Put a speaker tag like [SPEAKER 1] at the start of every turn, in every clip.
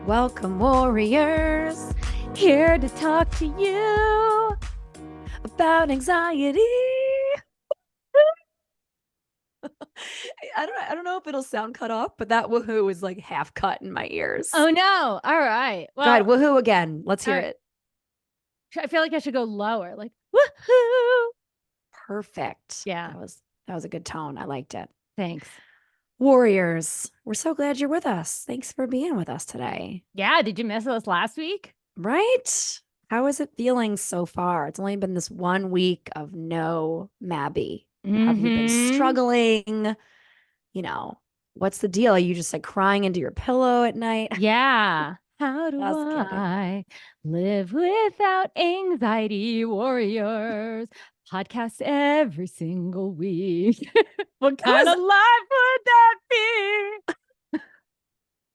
[SPEAKER 1] Welcome, warriors, here to talk to you about anxiety. I don't know if it'll sound cut off, but that woohoo is like half cut in my ears.
[SPEAKER 2] Oh no. All right.
[SPEAKER 1] God,
[SPEAKER 2] Well,
[SPEAKER 1] woohoo again. Let's hear
[SPEAKER 2] right.
[SPEAKER 1] it.
[SPEAKER 2] I feel like I should go lower. Like, woohoo.
[SPEAKER 1] Perfect.
[SPEAKER 2] Yeah.
[SPEAKER 1] That was a good tone. I liked it.
[SPEAKER 2] Thanks.
[SPEAKER 1] Warriors, we're so glad you're with us. Thanks for being with us today.
[SPEAKER 2] Yeah. Did you miss us last week?
[SPEAKER 1] Right? How is it feeling so far? It's only been this 1 week of no Mabby. Have you been struggling? You know, what's the deal? Are you just like crying into your pillow at night?
[SPEAKER 2] Yeah. How do
[SPEAKER 1] Just kidding.
[SPEAKER 2] I live without anxiety, warriors? Podcast every single week. What kind of life would that be?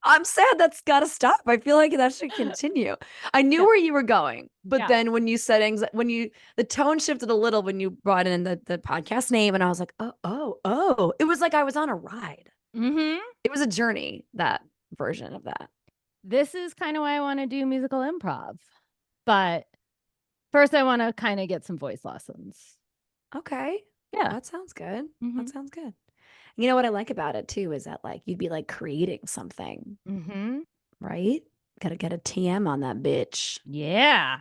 [SPEAKER 1] I'm sad that's got to stop. I feel like that should continue. I knew
[SPEAKER 2] Yeah.
[SPEAKER 1] where you were going, but
[SPEAKER 2] Yeah.
[SPEAKER 1] then when you said the tone shifted a little when you brought in the podcast name, and I was like, oh. It was like I was on a ride.
[SPEAKER 2] Mm-hmm.
[SPEAKER 1] It was a journey, that version of that.
[SPEAKER 2] This is kind of why I want to do musical improv. But first, I want to kind of get some voice lessons.
[SPEAKER 1] Okay.
[SPEAKER 2] Yeah.
[SPEAKER 1] That sounds good.
[SPEAKER 2] Mm-hmm.
[SPEAKER 1] That sounds good. You know what I like about it too is that like you'd be like creating something,
[SPEAKER 2] Mm-hmm.
[SPEAKER 1] right? Gotta get a TM on that bitch.
[SPEAKER 2] Yeah.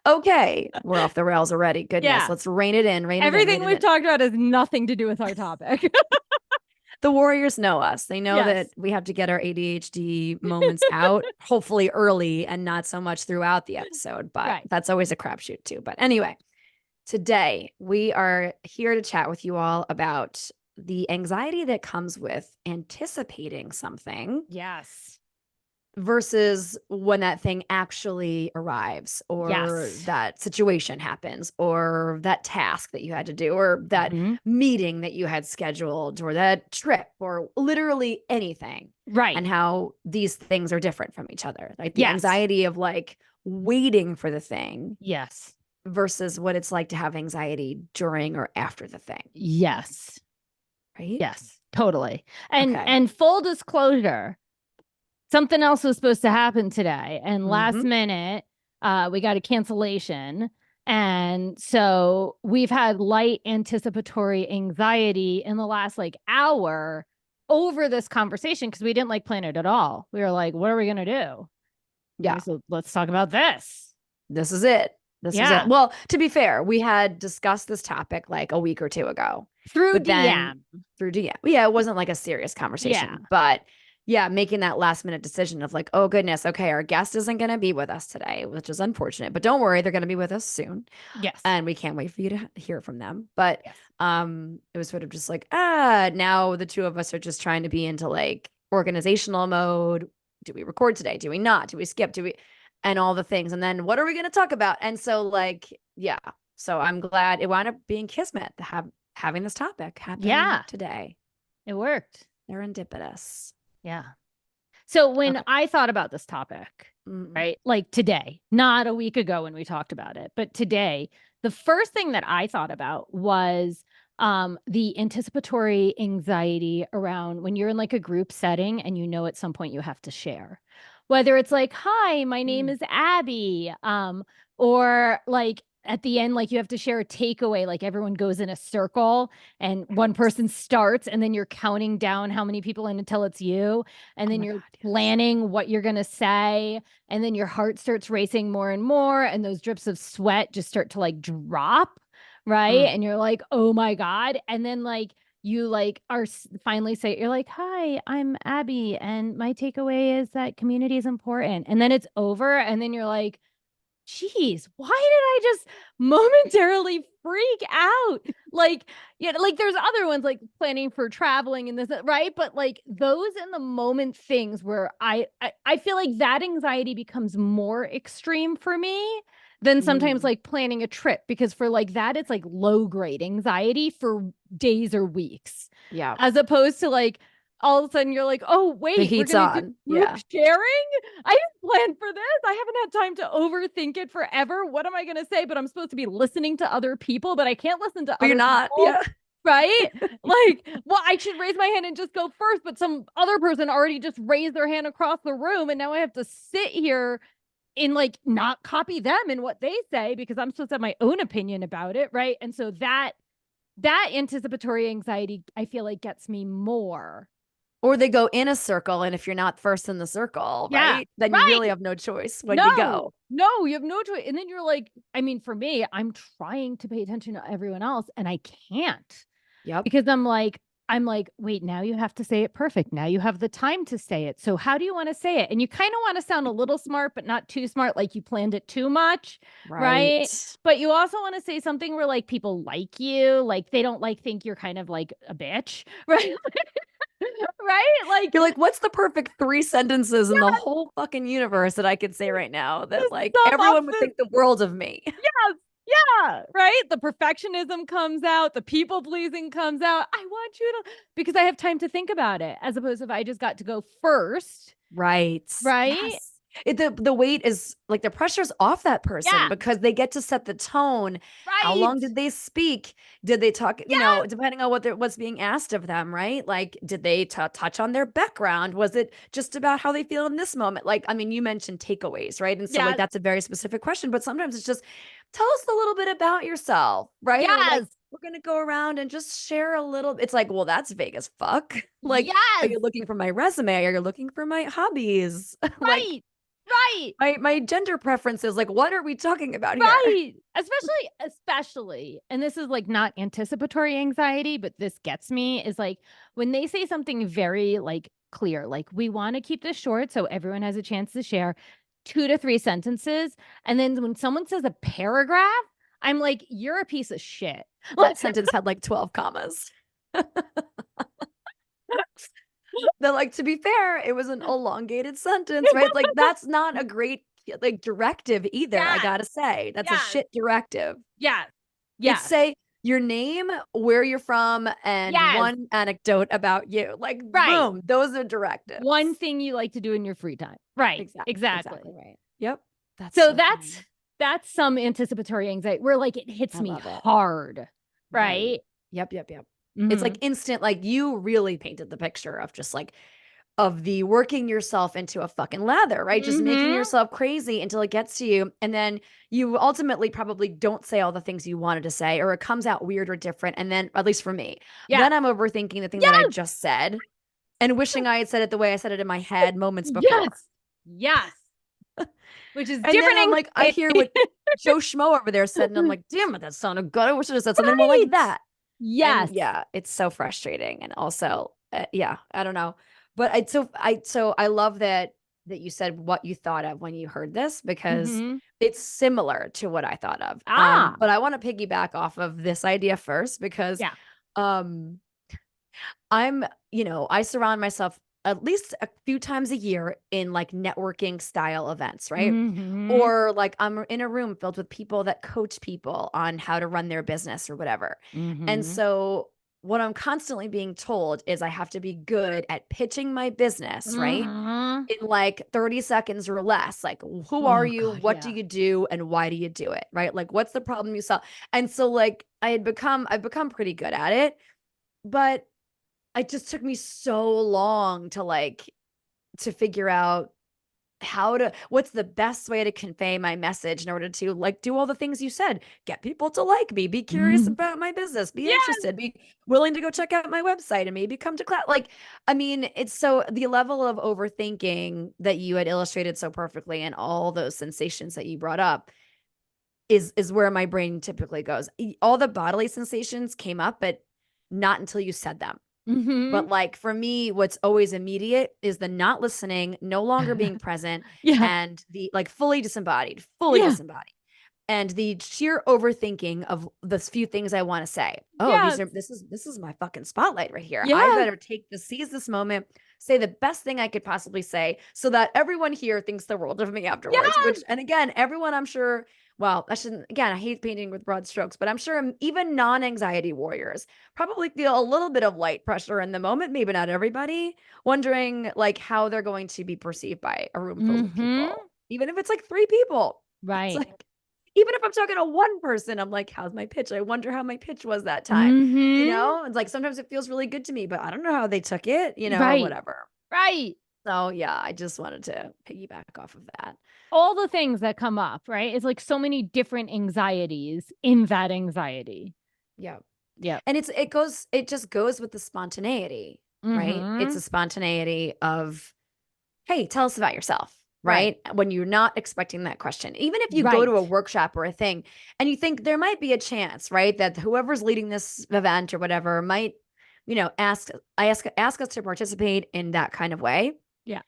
[SPEAKER 1] Okay, we're off the rails already. Goodness,
[SPEAKER 2] Yeah.
[SPEAKER 1] let's rein it in.
[SPEAKER 2] Everything we've talked about has nothing to do with our topic.
[SPEAKER 1] The warriors know us. They know that
[SPEAKER 2] Yes.
[SPEAKER 1] we have to get our ADHD moments out, hopefully early and not so much throughout the episode. But
[SPEAKER 2] Right.
[SPEAKER 1] that's always a crapshoot too. But anyway, today we are here to chat with you all about the anxiety that comes with anticipating something
[SPEAKER 2] Yes.
[SPEAKER 1] versus when that thing actually arrives, or
[SPEAKER 2] Yes.
[SPEAKER 1] that situation happens, or that task that you had to do, or that meeting that you had scheduled, or that trip, or literally anything.
[SPEAKER 2] Right.
[SPEAKER 1] And how these things are different from each other. Like the
[SPEAKER 2] Yes.
[SPEAKER 1] anxiety of like waiting for the thing
[SPEAKER 2] Yes.
[SPEAKER 1] versus what it's like to have anxiety during or after the thing.
[SPEAKER 2] Yes.
[SPEAKER 1] Right?
[SPEAKER 2] Yes. Totally.
[SPEAKER 1] Okay.
[SPEAKER 2] And full disclosure, something else was supposed to happen today, and last minute, we got a cancellation. And so we've had light anticipatory anxiety in the last like hour over this conversation because we didn't like plan it at all. We were like, what are we going to do?
[SPEAKER 1] Yeah.
[SPEAKER 2] So let's talk about this.
[SPEAKER 1] This is it. This is
[SPEAKER 2] Yeah.
[SPEAKER 1] it. Well, to be fair, we had discussed this topic like a week or two ago.
[SPEAKER 2] Through
[SPEAKER 1] But
[SPEAKER 2] DM.
[SPEAKER 1] then through DM. Yeah, it wasn't like a serious conversation.
[SPEAKER 2] Yeah.
[SPEAKER 1] But yeah, making that last minute decision of like, oh goodness, okay, our guest isn't going to be with us today, which is unfortunate. But don't worry, they're going to be with us soon.
[SPEAKER 2] Yes.
[SPEAKER 1] And we can't wait for you to hear from them. But
[SPEAKER 2] Yes.
[SPEAKER 1] it was sort of just like, now the two of us are just trying to be into like organizational mode. Do we record today? Do we not? Do we skip? Do we? And all the things. And then what are we going to talk about? And so like, yeah. So I'm glad it wound up being kismet to having this topic happen today.
[SPEAKER 2] It worked.
[SPEAKER 1] Serendipitous.
[SPEAKER 2] Yeah. So when I thought about this topic, right, like today, not a week ago when we talked about it, but today, the first thing that I thought about was the anticipatory anxiety around when you're in like a group setting and you know at some point you have to share. Whether it's like, hi, my name is Abby, or like at the end, like you have to share a takeaway, like everyone goes in a circle and one person starts and then you're counting down how many people in until it's you. And then you're planning what you're going to say. And then your heart starts racing more and more. And those drips of sweat just start to like drop. Right. And you're like, oh my God. And then like, you like are finally say, you're like, hi, I'm Abby. And my takeaway is that community is important. And then it's over. And then you're like, geez, why did I just momentarily freak out? Like, yeah, like there's other ones like planning for traveling and this, right? But like those in the moment things where I feel like that anxiety becomes more extreme for me than sometimes like planning a trip, because for like that, it's like low grade anxiety for days or weeks.
[SPEAKER 1] Yeah.
[SPEAKER 2] As opposed to like, all of a sudden you're like, oh, wait,
[SPEAKER 1] the heat's
[SPEAKER 2] we're going to
[SPEAKER 1] on.
[SPEAKER 2] do group sharing? I didn't plan for this. I haven't had time to overthink it forever. What am I going to say? But I'm supposed to be listening to other people, but I can't listen to other
[SPEAKER 1] you're not.
[SPEAKER 2] people.
[SPEAKER 1] Yeah.
[SPEAKER 2] Right? Like, well, I should raise my hand and just go first, but some other person already just raised their hand across the room. And now I have to sit here and like not copy them and what they say because I'm supposed to have my own opinion about it. Right. And so that anticipatory anxiety, I feel like gets me more.
[SPEAKER 1] Or they go in a circle, and if you're not first in the circle,
[SPEAKER 2] Yeah.
[SPEAKER 1] right, then you
[SPEAKER 2] Right.
[SPEAKER 1] really have no choice when to
[SPEAKER 2] No,
[SPEAKER 1] go.
[SPEAKER 2] no, you have no choice. And then you're like, I mean, for me, I'm trying to pay attention to everyone else and I can't
[SPEAKER 1] Yep.
[SPEAKER 2] because I'm like, wait, now you have to say it perfect. Now you have the time to say it. So how do you want to say it? And you kind of want to sound a little smart, but not too smart, like you planned it too much. Right.
[SPEAKER 1] Right.
[SPEAKER 2] But you also want to say something where like people like you, like they don't like think you're kind of like a bitch. Right. Right? Like,
[SPEAKER 1] You're like, what's the perfect 3 sentences in the whole fucking universe that I could say right now that
[SPEAKER 2] just
[SPEAKER 1] like
[SPEAKER 2] sum up
[SPEAKER 1] everyone would
[SPEAKER 2] this.
[SPEAKER 1] think the world of me?
[SPEAKER 2] Yes. Yeah. Right. The perfectionism comes out. The people pleasing comes out. I want you to, because I have time to think about it as opposed to if I just got to go first.
[SPEAKER 1] Right.
[SPEAKER 2] Right.
[SPEAKER 1] Yes. The weight is like the pressure's off that person
[SPEAKER 2] Yeah.
[SPEAKER 1] because they get to set the tone. How
[SPEAKER 2] Right.
[SPEAKER 1] long did they speak? Did they talk,
[SPEAKER 2] Yes.
[SPEAKER 1] depending on what's being asked of them, right? Like, did they touch on their background? Was it just about how they feel in this moment? Like, I mean, you mentioned takeaways, right? And so like
[SPEAKER 2] Yes.
[SPEAKER 1] that's a very specific question, but sometimes it's just tell us a little bit about yourself, right? Or like
[SPEAKER 2] Yes.
[SPEAKER 1] we're gonna go around and just share a little. It's like, well, that's vague as fuck. Like, are
[SPEAKER 2] Yes.
[SPEAKER 1] you looking for my resume? Are you looking for my hobbies? Like
[SPEAKER 2] Right. Right.
[SPEAKER 1] my gender preferences? Like, what are we talking about here?
[SPEAKER 2] Right. Especially, and this is like not anticipatory anxiety, but this gets me is like when they say something very like clear, like we want to keep this short so everyone has a chance to share 2 to 3 sentences. And then when someone says a paragraph, I'm like, you're a piece of shit.
[SPEAKER 1] That sentence had like 12 commas. They're like, to be fair, it was an elongated sentence, right? Like, that's not a great like directive either, I
[SPEAKER 2] Yes.
[SPEAKER 1] gotta say. That's a
[SPEAKER 2] Yes.
[SPEAKER 1] shit directive.
[SPEAKER 2] Yes.
[SPEAKER 1] It's
[SPEAKER 2] Yes.
[SPEAKER 1] say your name, where you're from, and
[SPEAKER 2] Yes.
[SPEAKER 1] one anecdote about you. Like,
[SPEAKER 2] Right.
[SPEAKER 1] boom, those are
[SPEAKER 2] One
[SPEAKER 1] directives.
[SPEAKER 2] thing you like to do in your free time. Right.
[SPEAKER 1] Exactly
[SPEAKER 2] Exactly.
[SPEAKER 1] right. Yep. That's
[SPEAKER 2] So
[SPEAKER 1] so funny.
[SPEAKER 2] that's some anticipatory anxiety where like it hits
[SPEAKER 1] I
[SPEAKER 2] me
[SPEAKER 1] love it.
[SPEAKER 2] hard.
[SPEAKER 1] Right.
[SPEAKER 2] Right.
[SPEAKER 1] Yep. It's like
[SPEAKER 2] Mhm.
[SPEAKER 1] instant, like you really painted the picture of just like of the working yourself into a fucking lather, right? Just making
[SPEAKER 2] Mhm.
[SPEAKER 1] yourself crazy until it gets to you. And then you ultimately probably don't say all the things you wanted to say, or it comes out weird or different. And then, at least for me,
[SPEAKER 2] Yeah.
[SPEAKER 1] then I'm overthinking the thing that I
[SPEAKER 2] Yes.
[SPEAKER 1] just said and wishing I had said it the way I said it in my head moments before.
[SPEAKER 2] Yes. Yes. Which is
[SPEAKER 1] And then I'm
[SPEAKER 2] different
[SPEAKER 1] like, I hear what
[SPEAKER 2] anxiety.
[SPEAKER 1] Joe Schmo over there said, and I'm like, damn it, that sounded good. I wish I'd have said something more like
[SPEAKER 2] Right.
[SPEAKER 1] that. And
[SPEAKER 2] Yes.
[SPEAKER 1] yeah, it's so frustrating. And also, yeah, I don't know. But I love that you said what you thought of when you heard this because
[SPEAKER 2] Mhm.
[SPEAKER 1] it's similar to what I thought of.
[SPEAKER 2] Ah.
[SPEAKER 1] But I want to piggyback off of this idea first because
[SPEAKER 2] Yeah.
[SPEAKER 1] um I surround myself at least a few times a year in like networking style events, right?
[SPEAKER 2] Mhm.
[SPEAKER 1] Or like I'm in a room filled with people that coach people on how to run their business or whatever. And
[SPEAKER 2] Mhm.
[SPEAKER 1] so what I'm constantly being told is I have to be good at pitching my business, right?
[SPEAKER 2] Mhm.
[SPEAKER 1] In like 30 seconds or less. Like, who are
[SPEAKER 2] Oh
[SPEAKER 1] you?
[SPEAKER 2] god,
[SPEAKER 1] What do
[SPEAKER 2] yeah.
[SPEAKER 1] you do? And why do you do it? Right? Like, what's the problem you solve? And so, like, I've become pretty good at it, but it just took me so long to like, to figure out what's the best way to convey my message in order to like do all the things you said, get people to like me, be curious
[SPEAKER 2] Mhm.
[SPEAKER 1] about my business, be
[SPEAKER 2] Yes.
[SPEAKER 1] interested, be willing to go check out my website and maybe come to class. Like, I mean, it's so the level of overthinking that you had illustrated so perfectly and all those sensations that you brought up is where my brain typically goes. All the bodily sensations came up, but not until you said them. But,
[SPEAKER 2] Mhm.
[SPEAKER 1] like, for me, what's always immediate is the not listening, no longer being present,
[SPEAKER 2] Yeah.
[SPEAKER 1] and the, like, fully
[SPEAKER 2] Yeah.
[SPEAKER 1] disembodied, and the sheer overthinking of the few things I wanna say. "Oh,
[SPEAKER 2] Yes.
[SPEAKER 1] this is my fucking spotlight right here. I
[SPEAKER 2] Yes.
[SPEAKER 1] better seize this moment, say the best thing I could possibly say so that everyone here thinks the world of me afterwards,"
[SPEAKER 2] Yes.
[SPEAKER 1] which and again, everyone I'm sure well, I shouldn't again, I hate painting with broad strokes, but I'm sure even non-anxiety warriors probably feel a little bit of light pressure in the moment, maybe not everybody, wondering like how they're going to be perceived by a room filled with
[SPEAKER 2] Mhm.
[SPEAKER 1] people, even if it's like 3 people. It's
[SPEAKER 2] Right.
[SPEAKER 1] like even if I'm talking to one person, I'm like, how's my pitch? I wonder how my pitch was that time. It's like sometimes it feels really good to me, but I don't know how they took it, or
[SPEAKER 2] Right.
[SPEAKER 1] whatever.
[SPEAKER 2] Right.
[SPEAKER 1] So yeah, I just wanted to piggyback off of that.
[SPEAKER 2] All the things that come up, right? It's like so many different anxieties in that anxiety.
[SPEAKER 1] Yeah.
[SPEAKER 2] Yeah.
[SPEAKER 1] And it just goes with the spontaneity, right? It's a spontaneity of, hey, tell us about yourself, right? When you're not expecting that question. Even if you go to a workshop or a thing and you think there might be a chance, right, that whoever's leading this event or whatever might, ask us to participate in that kind of way.
[SPEAKER 2] Yeah.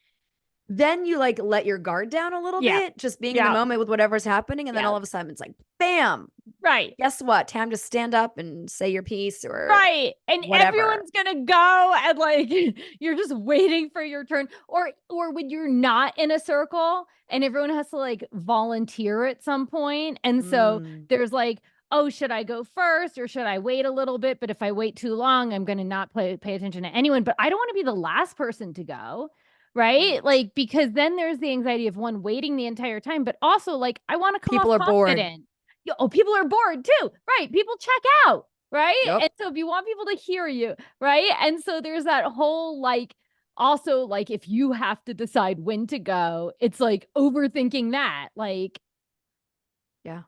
[SPEAKER 1] Then you like let your guard down a little
[SPEAKER 2] Yeah.
[SPEAKER 1] bit, just being in the moment with whatever's happening. And then
[SPEAKER 2] Yeah.
[SPEAKER 1] all of a sudden it's like, bam,
[SPEAKER 2] right.
[SPEAKER 1] Guess what? Time to stand up and say your piece or
[SPEAKER 2] right. And
[SPEAKER 1] whatever.
[SPEAKER 2] Everyone's gonna go and like you're just waiting for your turn. Or when you're not in a circle and everyone has to like volunteer at some point. And so there's like, oh, should I go first or should I wait a little bit? But if I wait too long, I'm gonna not pay attention to anyone. But I don't want to be the last person to go. Right? Like, because then there's the anxiety of one waiting the entire time, but also like I want to come
[SPEAKER 1] People
[SPEAKER 2] off
[SPEAKER 1] are
[SPEAKER 2] confident.
[SPEAKER 1] bored.
[SPEAKER 2] People are bored too. Right. People check out. Right.
[SPEAKER 1] Yep.
[SPEAKER 2] And so if you want people to hear you, right. And so there's that whole like, also like if you have to decide when to go, it's like overthinking that. Like,
[SPEAKER 1] yeah.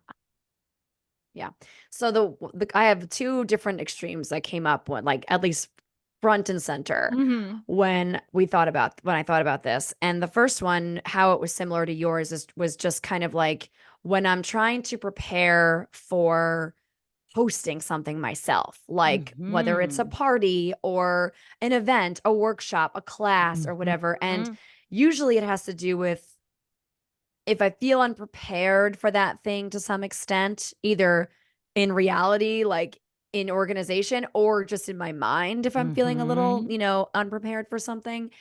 [SPEAKER 1] Yeah. So the I have two different extremes that came up when like at least front and center when I thought about this. And the first one, how it was similar to yours was just kind of like when I'm trying to prepare for hosting something myself, like whether it's a party or an event, a workshop, a class or whatever. And usually it has to do with if I feel unprepared for that thing to some extent, either in reality, like in organization, or just in my mind, if I'm feeling a little, unprepared for something,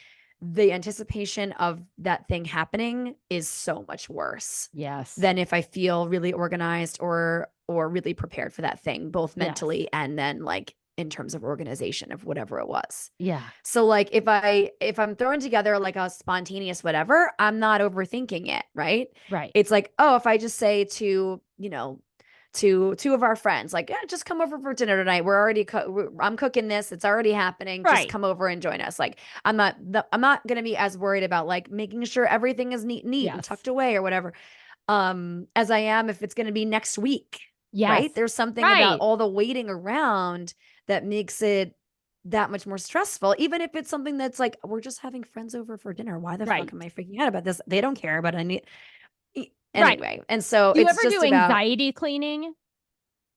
[SPEAKER 1] the anticipation of that thing happening is so much worse.
[SPEAKER 2] Yes.
[SPEAKER 1] Than if I feel really organized or really prepared for that thing, both mentally and then like in terms of organization of whatever it was.
[SPEAKER 2] Yeah.
[SPEAKER 1] So like if I'm throwing together like a spontaneous whatever, I'm not overthinking it, right?
[SPEAKER 2] Right.
[SPEAKER 1] It's like, oh, if I just say to, to two of our friends, like, yeah, just come over for dinner tonight. I'm cooking this. It's already happening.
[SPEAKER 2] Right.
[SPEAKER 1] Just come over and join us. Like, I'm not going to be as worried about like making sure everything is neat and tucked away or whatever. As I am if it's going to be next week.
[SPEAKER 2] Yes.
[SPEAKER 1] Right. There's something about all the waiting around that makes it that much more stressful, even if it's something that's like, we're just having friends over for dinner. Why the fuck am I freaking out about this? They don't care, but I need anyway. And so
[SPEAKER 2] do you
[SPEAKER 1] it's
[SPEAKER 2] ever
[SPEAKER 1] just
[SPEAKER 2] do
[SPEAKER 1] about
[SPEAKER 2] anxiety cleaning?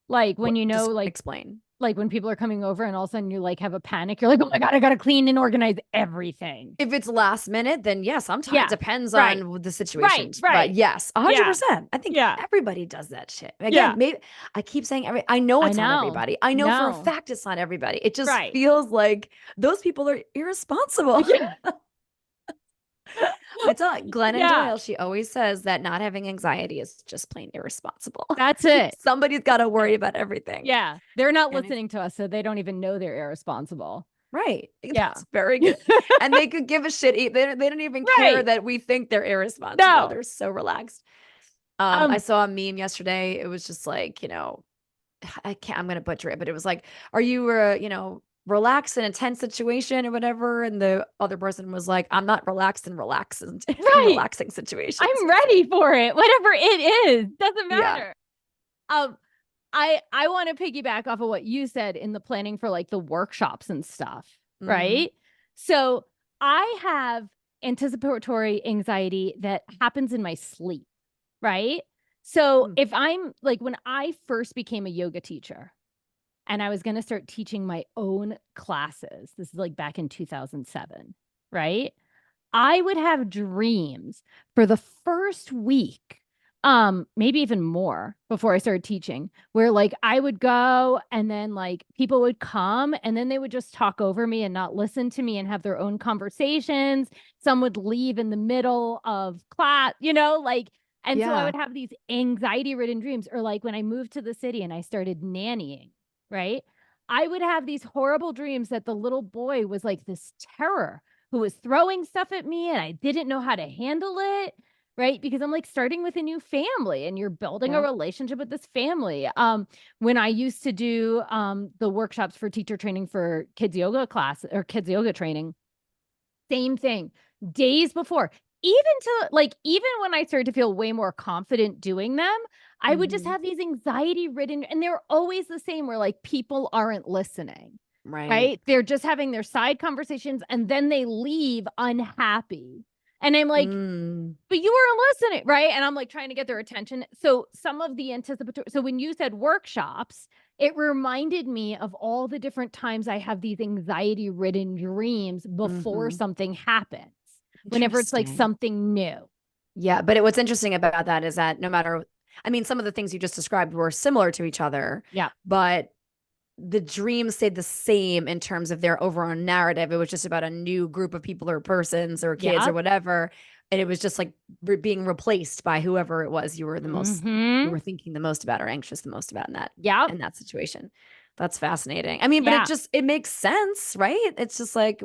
[SPEAKER 2] Like when like
[SPEAKER 1] explain.
[SPEAKER 2] Like when people are coming over and all of a sudden you like have a panic, you're like, oh my God, I got to clean and organize everything.
[SPEAKER 1] If it's last minute, then yes, sometimes it depends on the situation.
[SPEAKER 2] Right.
[SPEAKER 1] But yes, 100%. I think everybody does that shit. Again, maybe I keep saying I know it's not everybody. I know for a fact it's not everybody. It just feels like those people are irresponsible. I tell Glennon Doyle, she always says that not having anxiety is just plain irresponsible.
[SPEAKER 2] That's it.
[SPEAKER 1] Somebody's got to worry about everything.
[SPEAKER 2] Yeah. They're not listening to us, so they don't even know they're irresponsible.
[SPEAKER 1] Right. Yeah. That's very good. And they could give a shit. They don't even care that we think they're irresponsible. No. They're so relaxed. I saw a meme yesterday. It was just like, I'm going to butcher it, but it was like, are you, relaxed in a tense situation or whatever? And the other person was like, I'm not relaxed in relaxing situations.
[SPEAKER 2] I'm ready for it. Whatever it is. Doesn't matter. Yeah. I want to piggyback off of what you said in the planning for like the workshops and stuff, right? So I have anticipatory anxiety that happens in my sleep, right? So if I'm like, when I first became a yoga teacher and I was going to start teaching my own classes, this is like back in 2007, right? I would have dreams for the first week, maybe even more before I started teaching, where like I would go and then like people would come and then they would just talk over me and not listen to me and have their own conversations. Some would leave in the middle of class, and so I would have these anxiety-ridden dreams. Or like when I moved to the city and I started nannying, right? I would have these horrible dreams that the little boy was like this terror who was throwing stuff at me and I didn't know how to handle it. right? Because I'm like starting with a new family and you're building a
[SPEAKER 1] Yeah.
[SPEAKER 2] relationship with this family. When I used to do the workshops for teacher training for kids yoga class or kids yoga training, same thing. Days before, even when I started to feel way more confident doing them, I would just
[SPEAKER 1] Mhm.
[SPEAKER 2] have these anxiety ridden, and they're always the same where like people aren't listening,
[SPEAKER 1] Right.
[SPEAKER 2] right? They're just having their side conversations and then they leave unhappy. And I'm like,
[SPEAKER 1] Mm.
[SPEAKER 2] but you weren't listening, right? And I'm like trying to get their attention. So some of the anticipatory, so when you said workshops, it reminded me of all the different times I have these anxiety ridden dreams before
[SPEAKER 1] Mhm.
[SPEAKER 2] something happens, whenever it's like
[SPEAKER 1] Interesting.
[SPEAKER 2] something new.
[SPEAKER 1] Yeah, but what's interesting about that is that no matter, I mean, some of the things you just described were similar to each other,
[SPEAKER 2] Yeah.
[SPEAKER 1] but the dreams stayed the same in terms of their overall narrative. It was just about a new group of people or persons or kids
[SPEAKER 2] Yeah.
[SPEAKER 1] or whatever. And it was just like being replaced by whoever it was you were the most, you
[SPEAKER 2] Mm-hmm.
[SPEAKER 1] were thinking the most about or anxious the most about
[SPEAKER 2] Yep.
[SPEAKER 1] in that situation. That's fascinating. I mean, but
[SPEAKER 2] Yeah.
[SPEAKER 1] it makes sense, right? It's just like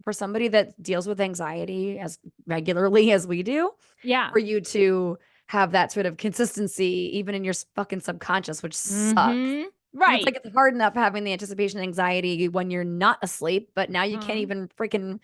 [SPEAKER 1] for somebody that deals with anxiety as regularly as we do,
[SPEAKER 2] Yeah.
[SPEAKER 1] for you to have that sort of consistency, even in your fucking subconscious, which sucks.
[SPEAKER 2] Mm-hmm.
[SPEAKER 1] Because it's
[SPEAKER 2] Right.
[SPEAKER 1] like it's hard enough having the anticipation anxiety when you're not asleep, but now you can't
[SPEAKER 2] Mm-hmm.
[SPEAKER 1] even freaking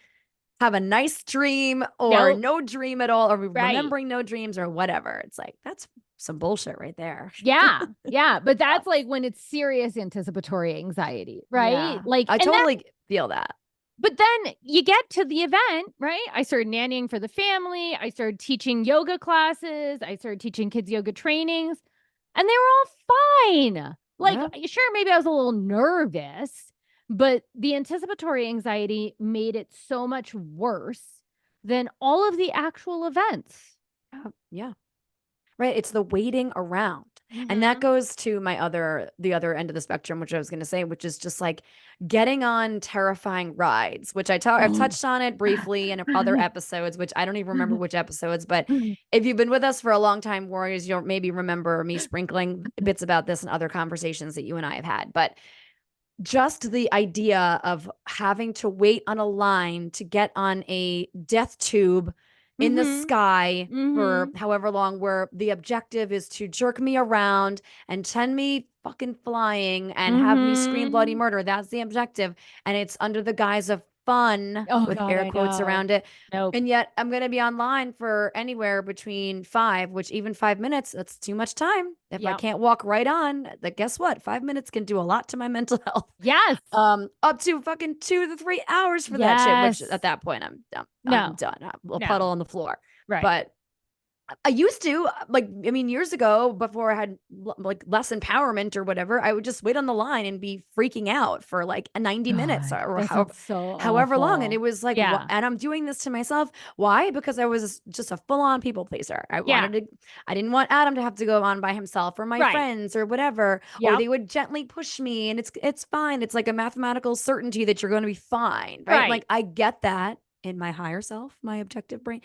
[SPEAKER 1] have a nice dream or
[SPEAKER 2] Nope.
[SPEAKER 1] no dream at all, or
[SPEAKER 2] Right.
[SPEAKER 1] remembering no dreams or whatever. It's like that's some bullshit right there.
[SPEAKER 2] Yeah. Yeah. But that's like when it's serious anticipatory anxiety, right?
[SPEAKER 1] Yeah,
[SPEAKER 2] Like,
[SPEAKER 1] I
[SPEAKER 2] and that
[SPEAKER 1] totally feel that.
[SPEAKER 2] but then you get to the event, right? I started nannying for the family. I started teaching yoga classes. I started teaching kids yoga trainings, and they were all fine. Like,
[SPEAKER 1] Yeah.
[SPEAKER 2] sure, maybe I was a little nervous, but the anticipatory anxiety made it so much worse than all of the actual events.
[SPEAKER 1] Yeah. Yeah. Right. It's the waiting around. And that
[SPEAKER 2] Mm-hmm.
[SPEAKER 1] goes to the other end of the spectrum, which I was going to say, which is just like getting on terrifying rides, which I've
[SPEAKER 2] Oh.
[SPEAKER 1] touched on it briefly in other episodes, which I don't even remember which episodes, but if you've been with us for a long time, Warriors, you'll maybe remember me sprinkling bits about this in other conversations that you and I have had. But just the idea of having to wait on a line to get on a death tube in the
[SPEAKER 2] Mm-hmm.
[SPEAKER 1] sky for
[SPEAKER 2] Mm-hmm.
[SPEAKER 1] however long, where the objective is to jerk me around and send me fucking flying and have me scream bloody
[SPEAKER 2] Mm-hmm.
[SPEAKER 1] murder. That's the objective. And it's under the guise of fun
[SPEAKER 2] Oh
[SPEAKER 1] with
[SPEAKER 2] God,
[SPEAKER 1] air
[SPEAKER 2] I
[SPEAKER 1] quotes
[SPEAKER 2] know.
[SPEAKER 1] around it.
[SPEAKER 2] Nope.
[SPEAKER 1] And yet I'm going to be online for anywhere between five, which even 5 minutes, that's too much time. If I
[SPEAKER 2] Yep.
[SPEAKER 1] can't walk right on, like guess what? 5 minutes can do a lot to my mental health.
[SPEAKER 2] Yes.
[SPEAKER 1] Up to fucking 2 to 3 hours for that shit, which at
[SPEAKER 2] Yes.
[SPEAKER 1] that point I'm done. I'm
[SPEAKER 2] No.
[SPEAKER 1] done. I'm a
[SPEAKER 2] No.
[SPEAKER 1] puddle on the floor.
[SPEAKER 2] Right.
[SPEAKER 1] But I used to like, I mean, years ago before I had like less empowerment or whatever, I would just wait on the line and be freaking out for like a 90 minutes
[SPEAKER 2] God,
[SPEAKER 1] or
[SPEAKER 2] that sounds so
[SPEAKER 1] however long. And it
[SPEAKER 2] awful.
[SPEAKER 1] was like, what?
[SPEAKER 2] Yeah.
[SPEAKER 1] And I'm doing this to myself. Why? Because I was just a full on people pleaser.
[SPEAKER 2] Yeah.
[SPEAKER 1] I didn't want Adam to have to go on by himself or my
[SPEAKER 2] Right.
[SPEAKER 1] friends or whatever, or
[SPEAKER 2] Yep.
[SPEAKER 1] they would gently push me and it's fine. It's like a mathematical certainty that you're going to be fine. Right.
[SPEAKER 2] Right.
[SPEAKER 1] Like I get that in my higher self, my objective brain.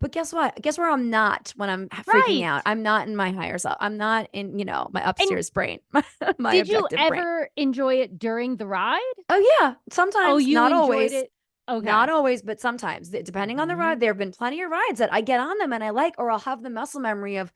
[SPEAKER 1] But guess what? Guess where I'm not when I'm freaking
[SPEAKER 2] Right.
[SPEAKER 1] out? I'm not in my higher self. I'm not in, my
[SPEAKER 2] And
[SPEAKER 1] upstairs brain, my
[SPEAKER 2] did you
[SPEAKER 1] objective brain.
[SPEAKER 2] ever enjoy it during the ride?
[SPEAKER 1] Oh, yeah.
[SPEAKER 2] Oh,
[SPEAKER 1] Sometimes,
[SPEAKER 2] you
[SPEAKER 1] not
[SPEAKER 2] enjoyed
[SPEAKER 1] always.
[SPEAKER 2] it? Okay.
[SPEAKER 1] Not always, but sometimes, depending on the
[SPEAKER 2] Hmm.
[SPEAKER 1] ride. There have been plenty of rides that I get on them and I like, or I'll have the muscle memory of,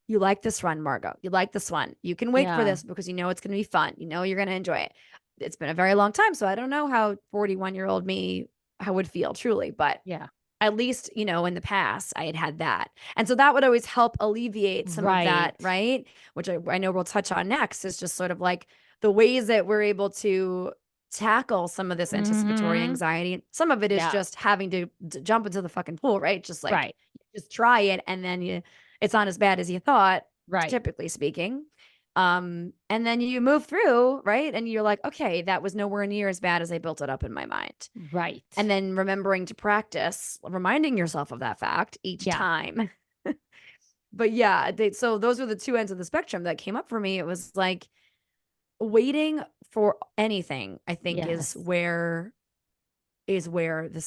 [SPEAKER 1] you like this run, Margot. You like this one. You can wait for
[SPEAKER 2] Yeah.
[SPEAKER 1] this because you know it's going to be fun. You know you're going to enjoy it. It's been a very long time, so I don't know how 41-year-old me how would feel truly, but
[SPEAKER 2] Yeah.
[SPEAKER 1] at least, in the past, I had had that. And so that would always help alleviate some of that,
[SPEAKER 2] Right.
[SPEAKER 1] right? Which I know we'll touch on next is just sort of like the ways that we're able to tackle some of this anticipatory
[SPEAKER 2] Hmm.
[SPEAKER 1] anxiety. Some of it is
[SPEAKER 2] Yeah.
[SPEAKER 1] just having to jump into the fucking pool, right? Just like,
[SPEAKER 2] Right.
[SPEAKER 1] just try it and then it's not as bad as you thought,
[SPEAKER 2] Right.
[SPEAKER 1] typically speaking. And then you move through, right? And you're like, okay, that was nowhere near as bad as I built it up in my mind.
[SPEAKER 2] Right.
[SPEAKER 1] And then remembering to practice, reminding yourself of that fact each
[SPEAKER 2] Yeah.
[SPEAKER 1] time. But yeah, so those were the two ends of the spectrum that came up for me. It was like waiting for anything, I think
[SPEAKER 2] Yes.
[SPEAKER 1] this is where the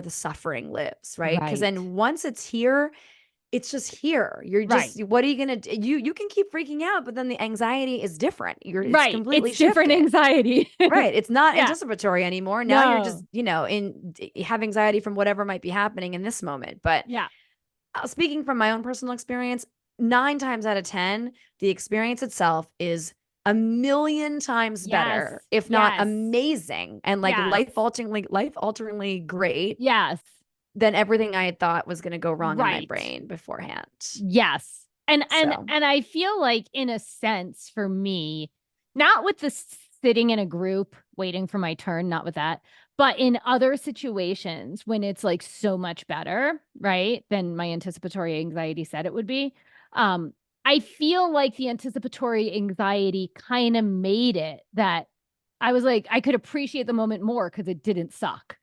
[SPEAKER 1] suffering lives, right? Because
[SPEAKER 2] Right.
[SPEAKER 1] then once it's here, it's just here. You're
[SPEAKER 2] Right.
[SPEAKER 1] just, what are you gonna do? You can keep freaking out, but then the anxiety is different. It's
[SPEAKER 2] Right.
[SPEAKER 1] completely
[SPEAKER 2] It's different
[SPEAKER 1] shifted.
[SPEAKER 2] anxiety.
[SPEAKER 1] Right. It's not
[SPEAKER 2] Yeah.
[SPEAKER 1] anticipatory anymore. Now you're just,
[SPEAKER 2] No.
[SPEAKER 1] have anxiety from whatever might be happening in this moment. But
[SPEAKER 2] Yeah.
[SPEAKER 1] speaking from my own personal experience, 9 times out of 10, the experience itself is a million times
[SPEAKER 2] Yes.
[SPEAKER 1] better, if not
[SPEAKER 2] Yes.
[SPEAKER 1] amazing and like
[SPEAKER 2] Yes.
[SPEAKER 1] life alteringly great
[SPEAKER 2] Yes.
[SPEAKER 1] than everything I had thought was going to go wrong in my
[SPEAKER 2] Right.
[SPEAKER 1] brain beforehand.
[SPEAKER 2] Yes. And
[SPEAKER 1] So,
[SPEAKER 2] I feel like in a sense for me, not with the sitting in a group waiting for my turn, not with that, but in other situations when it's like so much better, right, than my anticipatory anxiety said it would be. Um, I feel like the anticipatory anxiety kind of made it that I was like, I could appreciate the moment more because it didn't suck.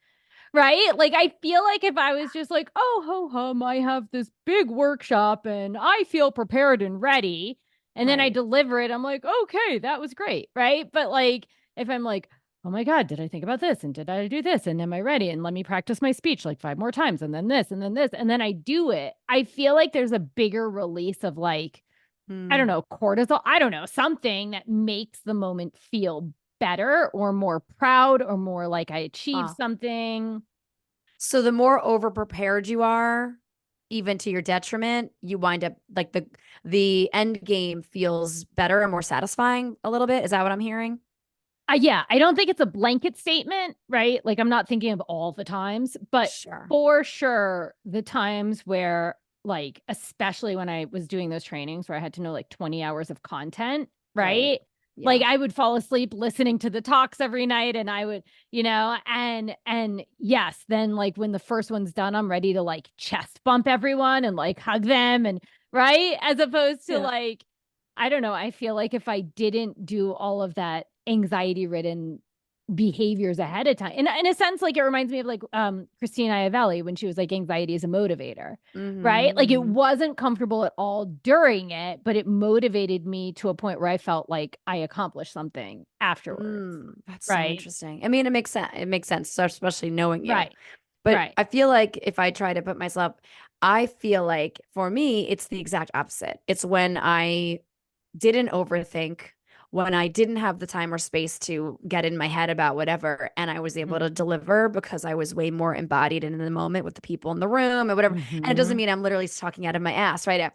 [SPEAKER 2] Right? Like, I feel like if I was just like, oh, ho hum, I have this big workshop and I feel prepared and ready, and then I
[SPEAKER 1] right.
[SPEAKER 2] deliver it, I'm like, okay, that was great. Right. But like, if I'm like, oh my God, did I think about this? And did I do this? And am I ready? And let me practice my speech like 5 more times, and then this, and then this, and then I do it. I feel like there's a bigger release of like, I don't
[SPEAKER 1] Mm.
[SPEAKER 2] know, cortisol, I don't know, something that makes the moment feel better or more proud or more like I achieved
[SPEAKER 1] Huh.
[SPEAKER 2] something.
[SPEAKER 1] So the more over prepared you are, even to your detriment, you wind up like the end game feels better and more satisfying a little bit. Is that what I'm hearing?
[SPEAKER 2] Yeah, I don't think it's a blanket statement, right? Like I'm not thinking of all the times, but
[SPEAKER 1] Sure.
[SPEAKER 2] for sure, the times where, like, especially when I was doing those trainings where I had to know like 20 hours of content,
[SPEAKER 1] Right.
[SPEAKER 2] right? Like
[SPEAKER 1] Yeah.
[SPEAKER 2] I would fall asleep listening to the talks every night and I would, and yes, then like when the first one's done, I'm ready to like chest bump everyone and like hug them and right? As opposed to
[SPEAKER 1] Yeah.
[SPEAKER 2] like I don't know. I feel like if I didn't do all of that anxiety ridden behaviors ahead of time, in a sense, like it reminds me of like Christina Iavelli when she was like anxiety is a motivator, right? Like it
[SPEAKER 1] Mm-hmm.
[SPEAKER 2] wasn't comfortable at all during it, but it motivated me to a point where I felt like I accomplished something afterwards.
[SPEAKER 1] That's so
[SPEAKER 2] Right.
[SPEAKER 1] interesting. I mean, it makes sense. It makes sense, so especially knowing you.
[SPEAKER 2] Right.
[SPEAKER 1] But
[SPEAKER 2] Right.
[SPEAKER 1] I feel like if I try to put myself, I feel like for me, it's the exact opposite. It's when I didn't overthink, when I didn't have the time or space to get in my head about whatever, and I was able to deliver because I was way more embodied in the moment with the people in the room and whatever. And it doesn't
[SPEAKER 2] Mm-hmm.
[SPEAKER 1] mean I'm literally talking out of my ass, right?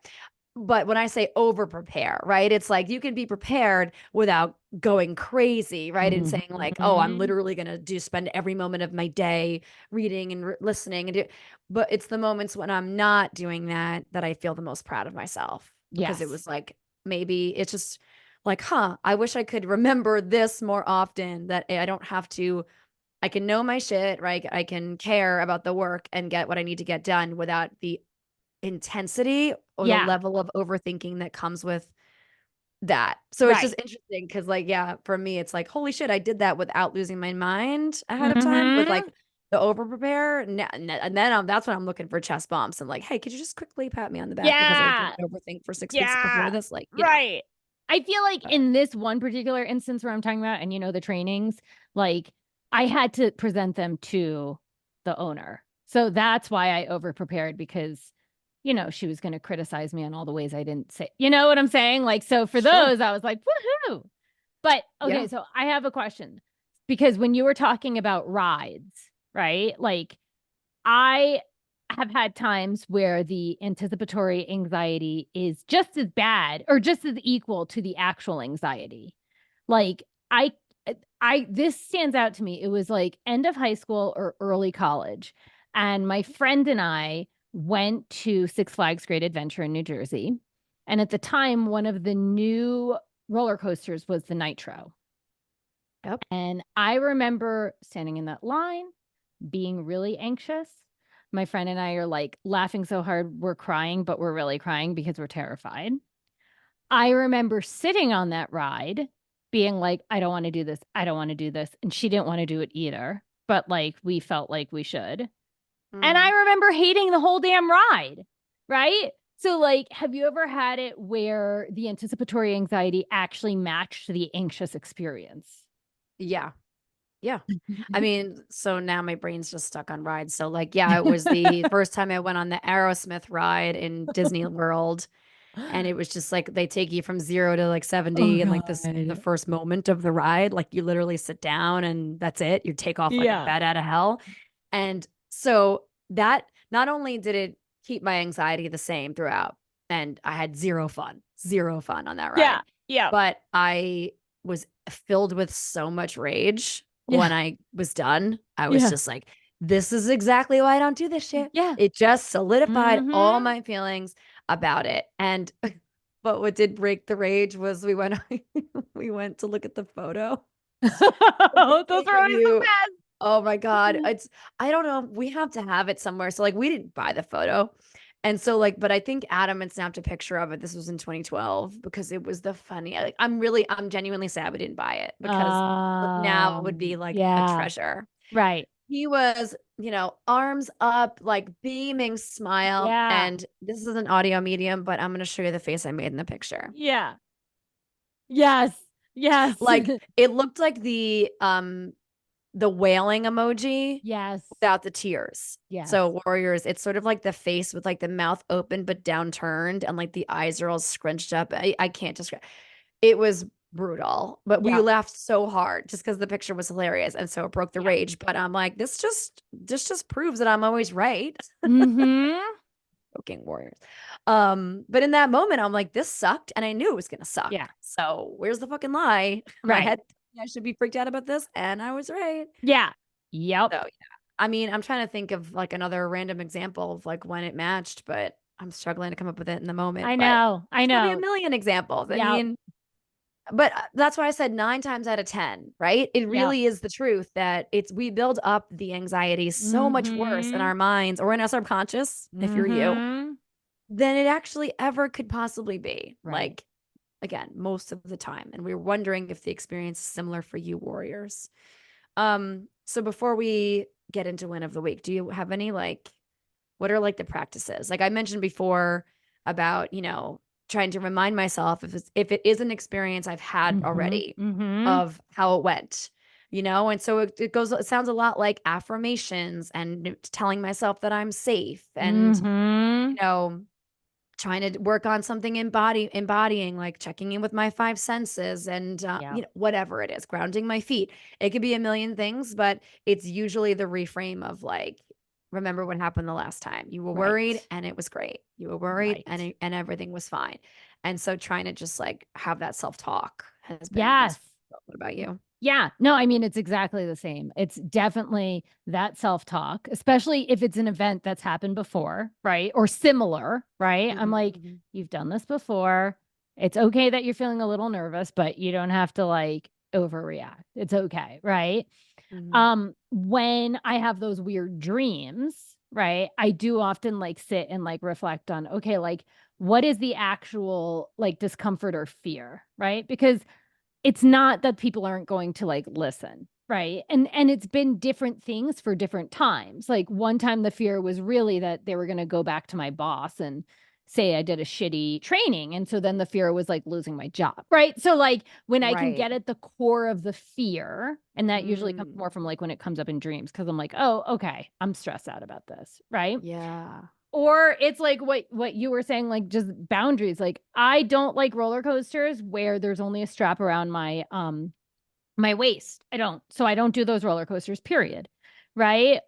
[SPEAKER 1] But when I say over prepare, right, it's like you can be prepared without going crazy, right? And saying like, oh, I'm
[SPEAKER 2] Mm-hmm.
[SPEAKER 1] literally going to do spend every moment of my day reading and listening and do, but it's the moments when I'm not doing that that I feel the most proud of myself because it
[SPEAKER 2] Yes.
[SPEAKER 1] was like, maybe it's just like, huh, I wish I could remember this more often that I don't have to, I can know my shit, right? I can care about the work and get what I need to get done without the intensity or the
[SPEAKER 2] Yeah.
[SPEAKER 1] level of overthinking that comes with that. So it's just
[SPEAKER 2] Right.
[SPEAKER 1] interesting because, like, yeah, for me, it's like, holy shit, I did that without losing my mind ahead of time with like
[SPEAKER 2] Mm-hmm.
[SPEAKER 1] the over prepare. And then that's when I'm looking for chest bumps and like, hey, could you just quickly pat me on the back because I
[SPEAKER 2] Yeah.
[SPEAKER 1] didn't overthink for 6 weeks before
[SPEAKER 2] Yeah,
[SPEAKER 1] this? Like.
[SPEAKER 2] right. I feel like
[SPEAKER 1] But
[SPEAKER 2] in this one particular instance where I'm talking about, and the trainings, like I had to present them to the owner. So that's why I over prepared because, she was going to criticize me on all the ways I didn't say, you know what I'm saying? Like, so for
[SPEAKER 1] sure.
[SPEAKER 2] those, I was like, woohoo. But okay,
[SPEAKER 1] Yeah.
[SPEAKER 2] so I have a question because when you were talking about rides, right? Like, I have had times where the anticipatory anxiety is just as bad or just as equal to the actual anxiety. Like I this stands out to me. It was like end of high school or early college. And my friend and I went to Six Flags Great Adventure in New Jersey. And at the time, one of the new roller coasters was the Nitro.
[SPEAKER 1] Yep.
[SPEAKER 2] And I remember standing in that line, being really anxious. My friend and I are like laughing so hard we're crying, but we're really crying because we're terrified. I remember sitting on that ride being like, I don't want to do this. I don't want to do this. And she didn't want to do it either. But like we felt like we should. And I
[SPEAKER 1] Mm.
[SPEAKER 2] remember hating the whole damn ride. Right. So, like, have you ever had it where the anticipatory anxiety actually matched the anxious experience?
[SPEAKER 1] Yeah. Yeah. I mean, so now my brain's just stuck on rides. So like, yeah, it was the first time I went on the Aerosmith ride in Disney World. And it was just like they take you from 0 to like
[SPEAKER 2] Oh
[SPEAKER 1] 70 and like this the
[SPEAKER 2] God.
[SPEAKER 1] first moment of the ride, like you literally sit down and that's it. You take off like a
[SPEAKER 2] Yeah.
[SPEAKER 1] bat out of hell. And so that not only did it keep my anxiety the same throughout. And I had zero fun on that
[SPEAKER 2] Yeah.
[SPEAKER 1] ride.
[SPEAKER 2] Yeah.
[SPEAKER 1] But I was filled with so much rage when
[SPEAKER 2] Yeah.
[SPEAKER 1] I was done. I was
[SPEAKER 2] Yeah.
[SPEAKER 1] just like, this is exactly why I don't do this shit.
[SPEAKER 2] Yeah.
[SPEAKER 1] It just solidified all
[SPEAKER 2] Mm-hmm.
[SPEAKER 1] my feelings about it. And but what did break the rage was we went to look at the photo.
[SPEAKER 2] Those are
[SPEAKER 1] For
[SPEAKER 2] always the
[SPEAKER 1] you.
[SPEAKER 2] best.
[SPEAKER 1] Oh my God. I don't know. We have to have it somewhere. So like we didn't buy the photo. And so like, but I think Adam had snapped a picture of it. This was in 2012 because it was the funny. Like I'm genuinely sad we didn't buy it because now it would be like a
[SPEAKER 2] Yeah.
[SPEAKER 1] treasure.
[SPEAKER 2] Right.
[SPEAKER 1] He was, arms up, like beaming smile.
[SPEAKER 2] Yeah.
[SPEAKER 1] And this is an audio medium, but I'm going to show you the face I made in the picture.
[SPEAKER 2] Yeah. Yes. Yes.
[SPEAKER 1] Like it looked like the wailing emoji
[SPEAKER 2] Yes.
[SPEAKER 1] without the tears.
[SPEAKER 2] Yes.
[SPEAKER 1] So warriors, it's sort of like the face with like the mouth open but downturned and like the eyes are all scrunched up. I can't describe. It was brutal, but we
[SPEAKER 2] Yeah.
[SPEAKER 1] laughed so hard just because the picture was hilarious, and so it broke the
[SPEAKER 2] Yeah.
[SPEAKER 1] rage. But I'm like, this just proves that I'm always right.
[SPEAKER 2] Mm-hmm.
[SPEAKER 1] Fucking warriors. But in that moment, I'm like, this sucked, and I knew it was gonna suck.
[SPEAKER 2] Yeah.
[SPEAKER 1] So where's the fucking lie? My
[SPEAKER 2] Right.
[SPEAKER 1] head, told me I should be freaked out about this, and I was right.
[SPEAKER 2] Yeah. Yep.
[SPEAKER 1] So yeah. I mean, I'm trying to think of like another random example of like when it matched, but I'm struggling to come up with it in the moment.
[SPEAKER 2] I
[SPEAKER 1] But
[SPEAKER 2] know. I
[SPEAKER 1] there's probably a
[SPEAKER 2] know.
[SPEAKER 1] million examples. I
[SPEAKER 2] Yep.
[SPEAKER 1] mean, but that's why I said 9 times out of 10, right? It
[SPEAKER 2] Yep.
[SPEAKER 1] really is the truth that we build up the anxiety so much worse in
[SPEAKER 2] Mm-hmm.
[SPEAKER 1] our minds or in our subconscious, if you're you,
[SPEAKER 2] Mm-hmm.
[SPEAKER 1] than it actually ever could possibly be.
[SPEAKER 2] Right.
[SPEAKER 1] Like, again, most of the time. And we're wondering if the experience is similar for you warriors. So before we get into win of the week, do you have any like what are like the practices? Like I mentioned before about, trying to remind myself if it is an experience I've had
[SPEAKER 2] Mm-hmm.
[SPEAKER 1] already
[SPEAKER 2] Mm-hmm.
[SPEAKER 1] of how it went, and so it sounds a lot like affirmations and telling myself that I'm safe and,
[SPEAKER 2] Mm-hmm.
[SPEAKER 1] you know, trying to work on something embodying, like checking in with my five senses and,
[SPEAKER 2] Yep.
[SPEAKER 1] whatever it is, grounding my feet. It could be a million things, but it's usually the reframe of like, remember what happened the last time. You were worried
[SPEAKER 2] Right.
[SPEAKER 1] and it was great. You were worried and
[SPEAKER 2] Right.
[SPEAKER 1] and everything was fine. And so trying to just like have that self-talk has been
[SPEAKER 2] Yes.
[SPEAKER 1] what about you?
[SPEAKER 2] Yeah. No, I mean, it's exactly the same. It's definitely that self-talk, especially if it's an event that's happened before, right? Or similar, right? I'm
[SPEAKER 1] Mhm,
[SPEAKER 2] like,
[SPEAKER 1] mhm.
[SPEAKER 2] you've done this before. It's okay that you're feeling a little nervous, but you don't have to like overreact. It's okay, right?
[SPEAKER 1] Mhm.
[SPEAKER 2] When I have those weird dreams, right? I do often like sit and like reflect on, okay, like what is the actual like discomfort or fear, right? Because it's not that people aren't going to like listen, right? And it's been different things for different times. Like one time the fear was really that they were going to go back to my boss and say I did a shitty training, and so then the fear was like losing my job, right? So like when I can
[SPEAKER 1] Right.
[SPEAKER 2] get at the core of the fear, and that usually comes
[SPEAKER 1] Mm.
[SPEAKER 2] more from like when it comes up in dreams, because I'm like, oh, okay, I'm stressed out about this, right?
[SPEAKER 1] Yeah.
[SPEAKER 2] Or it's like what you were saying, like just boundaries. Like I don't like roller coasters where there's only a strap around my waist. I don't do those roller coasters, period. Right?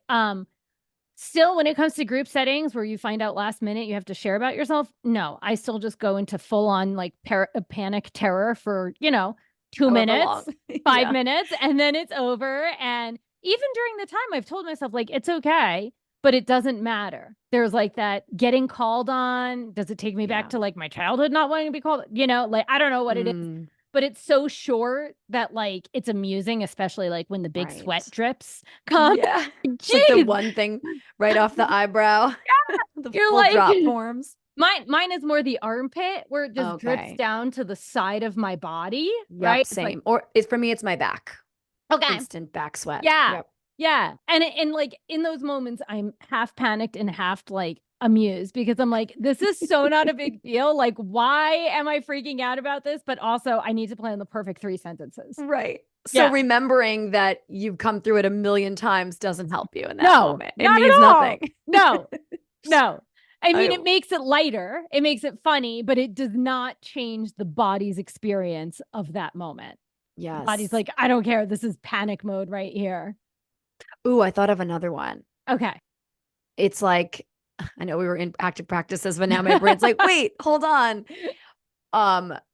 [SPEAKER 2] Still, when it comes to group settings where you find out last minute you have to share about yourself, no, I still just go into full on like panic terror for, 2
[SPEAKER 1] However long.
[SPEAKER 2] minutes, 5
[SPEAKER 1] Yeah.
[SPEAKER 2] minutes, and then it's over. And even during the time, I've told myself, like, it's okay, but it doesn't matter. There's like that getting called on. Does it take me back
[SPEAKER 1] Yeah.
[SPEAKER 2] to like my childhood not wanting to be called? Like, I don't know what it is,
[SPEAKER 1] Mm.
[SPEAKER 2] but it's so short that like it's amusing, especially like when the big sweat
[SPEAKER 1] Right.
[SPEAKER 2] drips come.
[SPEAKER 1] Yeah. It's like the
[SPEAKER 2] Jeez.
[SPEAKER 1] one thing right off the eyebrow, the
[SPEAKER 2] You're
[SPEAKER 1] full
[SPEAKER 2] like,
[SPEAKER 1] drop forms.
[SPEAKER 2] mine is more the armpit where it just drips
[SPEAKER 1] Okay.
[SPEAKER 2] down to the side of my body, right?
[SPEAKER 1] Yep.
[SPEAKER 2] It's like,
[SPEAKER 1] Same. Or it's for me, it's my back.
[SPEAKER 2] okay,
[SPEAKER 1] Instant back sweat.
[SPEAKER 2] yeah,
[SPEAKER 1] Yep.
[SPEAKER 2] yeah. And like in those moments, I'm half panicked and half like amused because I'm like, this is so not a big deal. Like, why am I freaking out about this? But also, I need to plan the perfect 3 sentences.
[SPEAKER 1] Right. So
[SPEAKER 2] Yeah.
[SPEAKER 1] remembering that you've come through it a million times doesn't help you in that
[SPEAKER 2] No,
[SPEAKER 1] moment. It
[SPEAKER 2] not at
[SPEAKER 1] means
[SPEAKER 2] all.
[SPEAKER 1] nothing.
[SPEAKER 2] No, no. I mean,
[SPEAKER 1] I
[SPEAKER 2] it makes it lighter, it makes it funny, but it does not change the body's experience of that moment. The body's
[SPEAKER 1] yes.
[SPEAKER 2] like, I don't care. This is panic mode right here.
[SPEAKER 1] Ooh, I thought of another one.
[SPEAKER 2] Okay.
[SPEAKER 1] It's like I know we were in active practices, but now my brain's like, wait, hold on.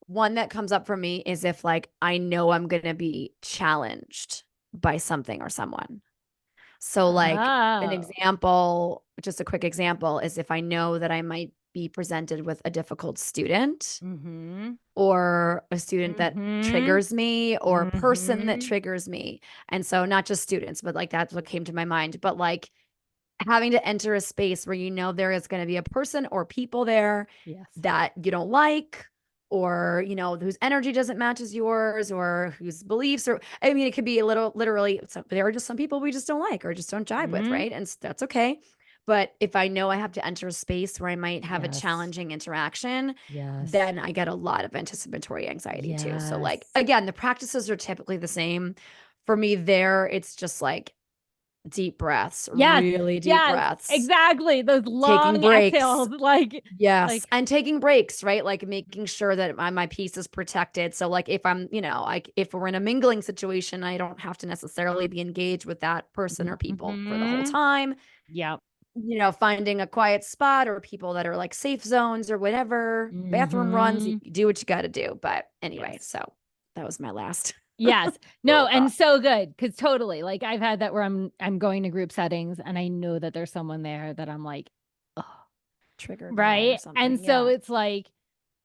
[SPEAKER 1] One that comes up for me is if like I know I'm gonna be challenged by something or someone. So like an
[SPEAKER 2] Oh.
[SPEAKER 1] example, just a quick example, is if I know that I might be presented with a difficult student
[SPEAKER 2] Mm-hmm.
[SPEAKER 1] or a student that
[SPEAKER 2] Mm-hmm.
[SPEAKER 1] triggers me or a person that
[SPEAKER 2] Mm-hmm.
[SPEAKER 1] triggers me. And so not just students, but like that's what came to my mind. But like having to enter a space where you know there is going to be a person or people there
[SPEAKER 2] Yes.
[SPEAKER 1] that you don't like or you know whose energy doesn't match as yours or whose beliefs or I mean it could be a little literally there are just some people we just don't like or just don't jive with,
[SPEAKER 2] Mm-hmm.
[SPEAKER 1] right? And that's okay. But if I know I have to enter a space where I might have a
[SPEAKER 2] Yes.
[SPEAKER 1] challenging interaction,
[SPEAKER 2] Yes.
[SPEAKER 1] then I get a lot of anticipatory anxiety too. So like
[SPEAKER 2] Yes.
[SPEAKER 1] again, the practices are typically the same. For me there it's just like deep breaths,
[SPEAKER 2] Yes.
[SPEAKER 1] really deep
[SPEAKER 2] Yes.
[SPEAKER 1] breaths,
[SPEAKER 2] Exactly. Those
[SPEAKER 1] taking
[SPEAKER 2] long
[SPEAKER 1] breaks.
[SPEAKER 2] exhales, like,
[SPEAKER 1] Yes.
[SPEAKER 2] like,
[SPEAKER 1] And taking breaks, right? Like making sure that my peace is protected. So, like, if I'm, you know, like if we're in a mingling situation, I don't have to necessarily be engaged with that person or people for the whole
[SPEAKER 2] mm-hmm.
[SPEAKER 1] time.
[SPEAKER 2] Yep.
[SPEAKER 1] You know, finding a quiet spot or people that are like safe zones or whatever, bathroom runs,
[SPEAKER 2] Mm-hmm.
[SPEAKER 1] you do what you got to do. But anyway,
[SPEAKER 2] Yes.
[SPEAKER 1] so that was my last
[SPEAKER 2] Yes. No,
[SPEAKER 1] little
[SPEAKER 2] and
[SPEAKER 1] thought.
[SPEAKER 2] so good. Cause totally. Like I've had that where I'm going to group settings and I know that there's someone there that I'm like, oh,
[SPEAKER 1] Triggered by or
[SPEAKER 2] right. And
[SPEAKER 1] something.
[SPEAKER 2] so
[SPEAKER 1] Yeah.
[SPEAKER 2] it's like,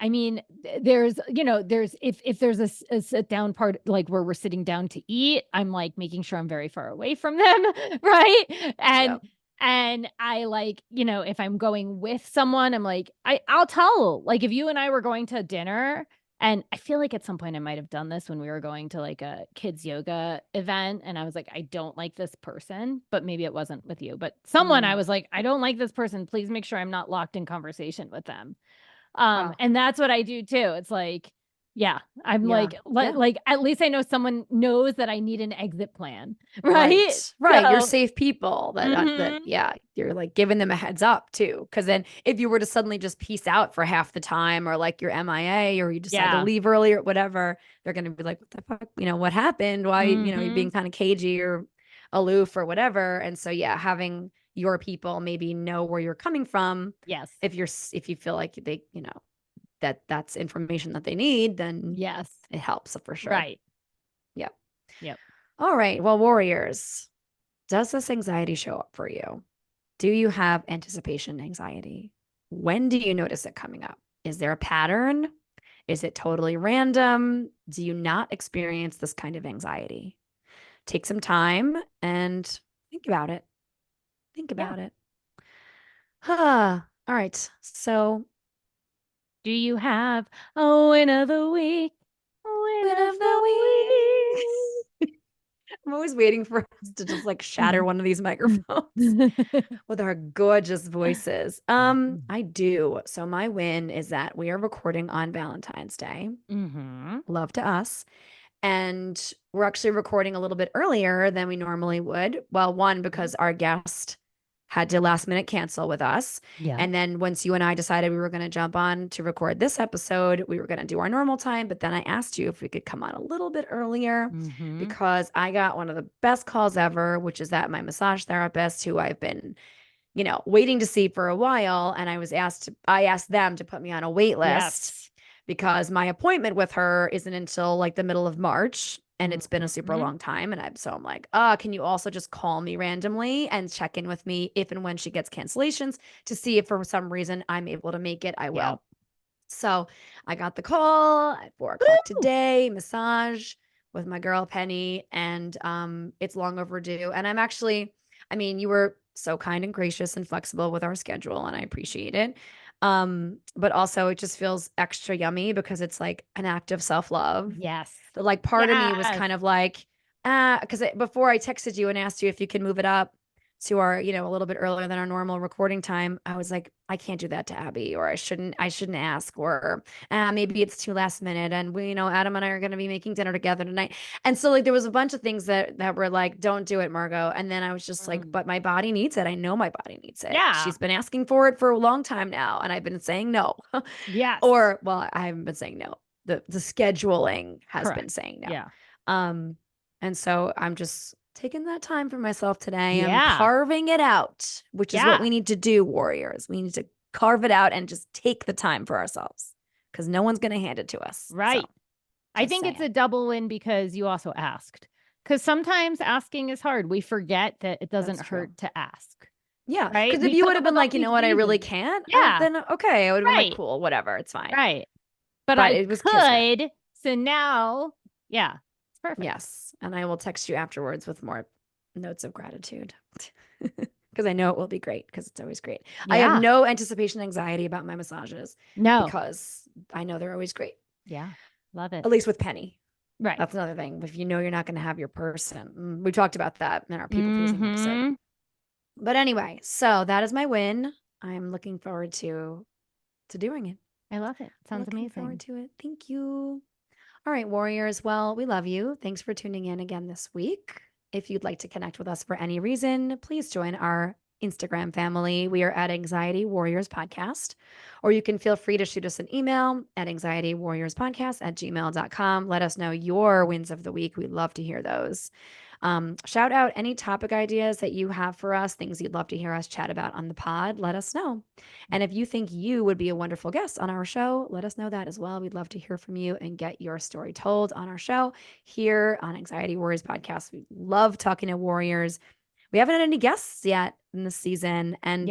[SPEAKER 2] I mean, there's, there's if there's a sit down part like where we're sitting down to eat, I'm like making sure I'm very far away from them, right? And
[SPEAKER 1] Yep.
[SPEAKER 2] and I like, if I'm going with someone, I'm like, I'll tell, like if you and I were going to dinner, and I feel like at some point I might have done this when we were going to like a kids yoga event, and I was like, I don't like this person, but maybe it wasn't with you, but someone I
[SPEAKER 1] Mm.
[SPEAKER 2] was like, I don't like this person. Please make sure I'm not locked in conversation with them.
[SPEAKER 1] Oh,
[SPEAKER 2] And that's what I do too. It's like, yeah, I'm
[SPEAKER 1] yeah.
[SPEAKER 2] like,
[SPEAKER 1] Yeah.
[SPEAKER 2] like at least I know someone knows that I need an exit plan, right?
[SPEAKER 1] Right. Right. You're
[SPEAKER 2] So,
[SPEAKER 1] safe people that
[SPEAKER 2] mhm,
[SPEAKER 1] yeah, you're like giving them a heads up too. Cause then if you were to suddenly just peace out for half the time or like you're MIA or you decide to
[SPEAKER 2] yeah,
[SPEAKER 1] leave early or whatever, they're gonna be like, what the fuck? You know, what happened? Why, you know, you're
[SPEAKER 2] hmm
[SPEAKER 1] being kind of cagey or aloof or whatever. And so yeah, having your people maybe know where you're coming from.
[SPEAKER 2] yes,
[SPEAKER 1] If you feel like they, you know, that's information that they need, then
[SPEAKER 2] yes,
[SPEAKER 1] it helps for sure.
[SPEAKER 2] right,
[SPEAKER 1] Yep.
[SPEAKER 2] yep,
[SPEAKER 1] All right. Well, warriors. Does this anxiety show up for you? Do you have anticipation anxiety? When do you notice it coming up? Is there a pattern? Is it totally random? Do you not experience this kind of anxiety? Take some time and think about it. Think
[SPEAKER 2] yeah.
[SPEAKER 1] about it. All right. So,
[SPEAKER 2] Do you have a win of the week? Win
[SPEAKER 1] win
[SPEAKER 2] of
[SPEAKER 1] of the
[SPEAKER 2] the
[SPEAKER 1] week. I'm always waiting for us to just like shatter
[SPEAKER 2] week.
[SPEAKER 1] one of these microphones with our gorgeous voices. I do. So my win is that we are recording on Valentine's Day.
[SPEAKER 2] Mm-hmm.
[SPEAKER 1] Love to us. And we're actually recording a little bit earlier than we normally would. Well, one, because our guest had to last minute cancel with us.
[SPEAKER 2] Yeah.
[SPEAKER 1] And then once you and I decided we were going to jump on to record this episode, we were going to do our normal time. But then I asked you if we could come on a little bit earlier
[SPEAKER 2] Mm-hmm.
[SPEAKER 1] because I got one of the best calls ever, which is that my massage therapist, who I've been, you know, waiting to see for a while. And I asked them to put me on a wait list
[SPEAKER 2] Yes.
[SPEAKER 1] because my appointment with her isn't until like the middle of March and it's been a super
[SPEAKER 2] Mm-hmm.
[SPEAKER 1] long time. And I'm like, can you also just call me randomly and check in with me if and when she gets cancellations to see if for some reason I'm able to make it? I
[SPEAKER 2] Yep.
[SPEAKER 1] will. So I got the call at 4 o'clock
[SPEAKER 2] Woo!
[SPEAKER 1] today, massage with my girl Penny, and it's long overdue. And I mean, you were so kind and gracious and flexible with our schedule, and I appreciate it. But also it just feels extra yummy because it's like an act of self-love.
[SPEAKER 2] Yes.
[SPEAKER 1] But like part of me was
[SPEAKER 2] Yes.
[SPEAKER 1] kind of like, because before I texted you and asked you if you could move it up to our, you know, a little bit earlier than our normal recording time, I was like, I can't do that to Abby, or I shouldn't ask, or maybe it's too last minute. And we, you know, Adam and I are going to be making dinner together tonight. And so like, there was a bunch of things that were like, don't do it, Margot. And then I was just like,
[SPEAKER 2] Mm.
[SPEAKER 1] but my body needs it. I know my body needs it.
[SPEAKER 2] Yeah.
[SPEAKER 1] She's been asking for it for a long time now. And I've been saying no,
[SPEAKER 2] Yes.
[SPEAKER 1] or, well, I haven't been saying no. The scheduling has been
[SPEAKER 2] Correct.
[SPEAKER 1] saying no.
[SPEAKER 2] Yeah.
[SPEAKER 1] Um, and so I'm just taking that time for myself today. I'm
[SPEAKER 2] Yeah.
[SPEAKER 1] carving it out, which is what we need to do, warriors. We need to carve it out and just take the time for ourselves because no one's going to hand it to us.
[SPEAKER 2] Right.
[SPEAKER 1] So,
[SPEAKER 2] I think it's a double win because you also asked. Because sometimes asking is hard. We forget that it doesn't hurt to ask.
[SPEAKER 1] Yeah.
[SPEAKER 2] Right.
[SPEAKER 1] Because if you would have been like, you know what, I really can't.
[SPEAKER 2] Yeah.
[SPEAKER 1] Then okay. I would have been like, cool, whatever. It's fine.
[SPEAKER 2] Right. But I it was could. So now, yeah, it's perfect.
[SPEAKER 1] Yes. And I will text you afterwards with more notes of gratitude. Because I know it will be great because it's always great. Yeah. I have no anticipation anxiety about my massages.
[SPEAKER 2] No.
[SPEAKER 1] Because I know they're always great.
[SPEAKER 2] Yeah. Love it.
[SPEAKER 1] At least with Penny.
[SPEAKER 2] Right.
[SPEAKER 1] That's another thing. If you know you're not going to have your person. We talked about that in our people-pleasing episode. But anyway, so that is my win. I'm looking forward to doing it.
[SPEAKER 2] I love it. Sounds amazing.
[SPEAKER 1] Looking forward to it. Thank you. All right, warriors. Well, we love you. Thanks for tuning in again this week. If you'd like to connect with us for any reason, please join our Instagram family. We are at Anxiety Warriors Podcast, or you can feel free to shoot us an email at anxietywarriorspodcast@gmail.com. Let us know your wins of the week. We'd love to hear those. Shout out any topic ideas that you have for us, things you'd love to hear us chat about on the pod. Let us know. And if you think you would be a wonderful guest on our show, let us know that as well. We'd love to hear from you and get your story told on our show here on Anxiety Warriors Podcast. We love talking to warriors. We haven't had any guests yet in this season. And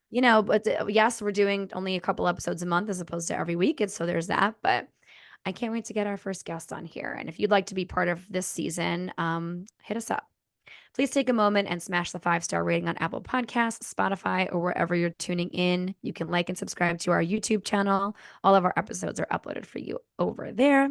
[SPEAKER 1] you know, but yes, we're doing only a couple episodes a month as opposed to every week. And so there's that. But I can't wait to get our first guest on here. And if you'd like to be part of this season, hit us up. Please take a moment and smash the 5-star rating on Apple Podcasts, Spotify, or wherever you're tuning in. You can like and subscribe to our YouTube channel. All of our episodes are uploaded for you over there.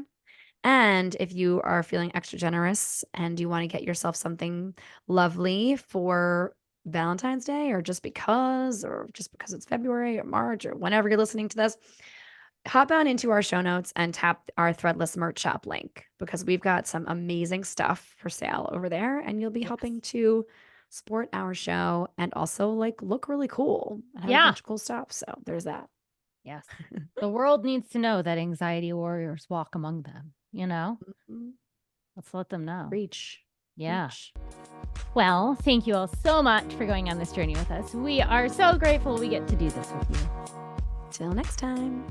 [SPEAKER 1] And if you are feeling extra generous and you want to get yourself something lovely for Valentine's Day or just because it's February or March or whenever you're listening to this, hop on into our show notes and tap our Threadless merch shop link because we've got some amazing stuff for sale over there and you'll be helping to support our show and also like look really cool and have a bunch of cool stuff. So there's that.
[SPEAKER 2] Yes. The world needs to know that anxiety warriors walk among them, you know? Let's let them know.
[SPEAKER 1] Reach.
[SPEAKER 2] Yeah. Reach. Well, thank you all so much for going on this journey with us. We are so grateful we get to do this with you.
[SPEAKER 1] Till next time.